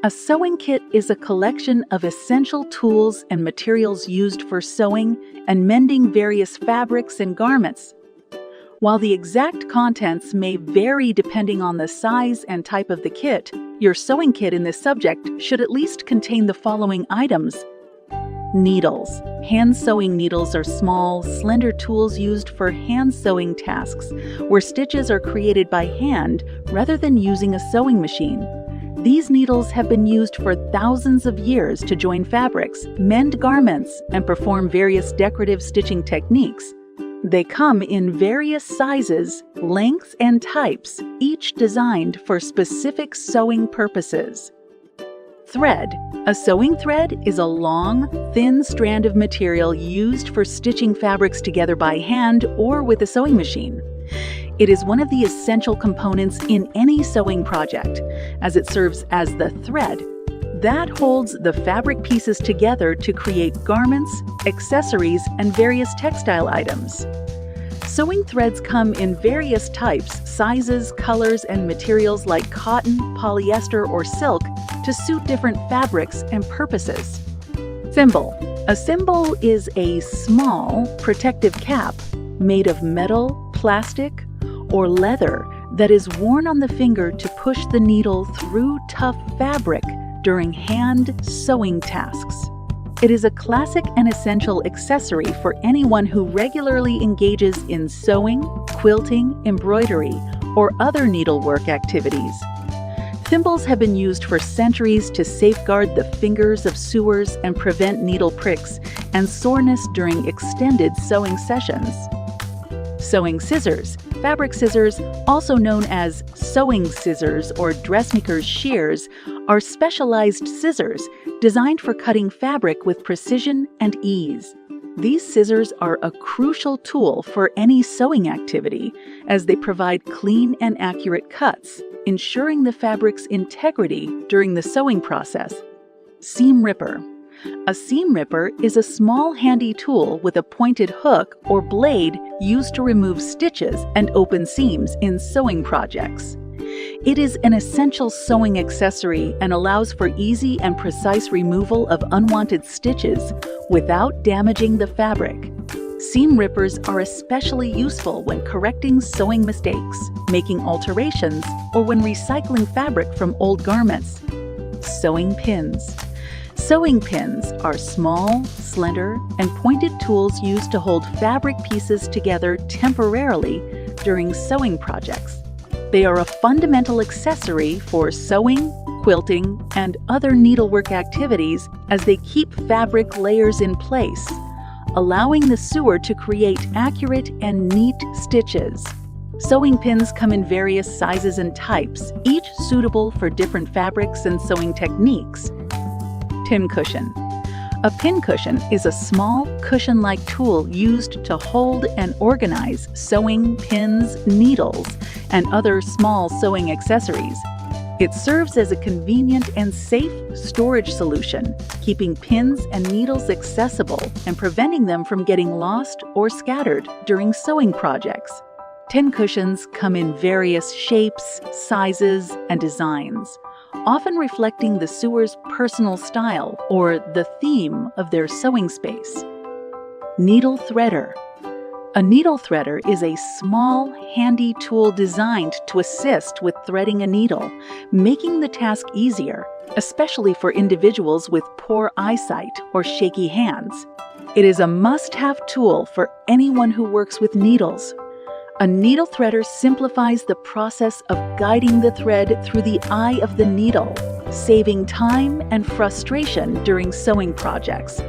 A sewing kit is a collection of essential tools and materials used for sewing and mending various fabrics and garments. While the exact contents may vary depending on the size and type of the kit, your sewing kit in this subject should at least contain the following items. Needles. Hand sewing needles are small, slender tools used for hand sewing tasks, where stitches are created by hand rather than using a sewing machine. These needles have been used for thousands of years to join fabrics, mend garments, and perform various decorative stitching techniques. They come in various sizes, lengths, and types, each designed for specific sewing purposes. Thread. A sewing thread is a long, thin strand of material used for stitching fabrics together by hand or with a sewing machine. It is one of the essential components in any sewing project, as it serves as the thread that holds the fabric pieces together to create garments, accessories, and various textile items. Sewing threads come in various types, sizes, colors, and materials like cotton, polyester, or silk to suit different fabrics and purposes. Thimble. A thimble is a small, protective cap made of metal, plastic, or leather that is worn on the finger to push the needle through tough fabric during hand sewing tasks. It is a classic and essential accessory for anyone who regularly engages in sewing, quilting, embroidery, or other needlework activities. Thimbles have been used for centuries to safeguard the fingers of sewers and prevent needle pricks and soreness during extended sewing sessions. Sewing scissors. Fabric scissors, also known as sewing scissors or dressmaker's shears, are specialized scissors designed for cutting fabric with precision and ease. These scissors are a crucial tool for any sewing activity, as they provide clean and accurate cuts, ensuring the fabric's integrity during the sewing process. Seam ripper. A seam ripper is a small handy tool with a pointed hook or blade used to remove stitches and open seams in sewing projects. It is an essential sewing accessory and allows for easy and precise removal of unwanted stitches without damaging the fabric. Seam rippers are especially useful when correcting sewing mistakes, making alterations, or when recycling fabric from old garments. Sewing pins. Sewing pins are small, slender, and pointed tools used to hold fabric pieces together temporarily during sewing projects. They are a fundamental accessory for sewing, quilting, and other needlework activities as they keep fabric layers in place, allowing the sewer to create accurate and neat stitches. Sewing pins come in various sizes and types, each suitable for different fabrics and sewing techniques. Pin cushion. A pin cushion is a small cushion-like tool used to hold and organize sewing pins, needles, and other small sewing accessories. It serves as a convenient and safe storage solution, keeping pins and needles accessible and preventing them from getting lost or scattered during sewing projects. Pin cushions come in various shapes, sizes, and designs, often reflecting the sewer's personal style or the theme of their sewing space. Needle threader. A needle threader is a small, handy tool designed to assist with threading a needle, making the task easier, especially for individuals with poor eyesight or shaky hands. It is a must-have tool for anyone who works with needles. A needle threader simplifies the process of guiding the thread through the eye of the needle, saving time and frustration during sewing projects.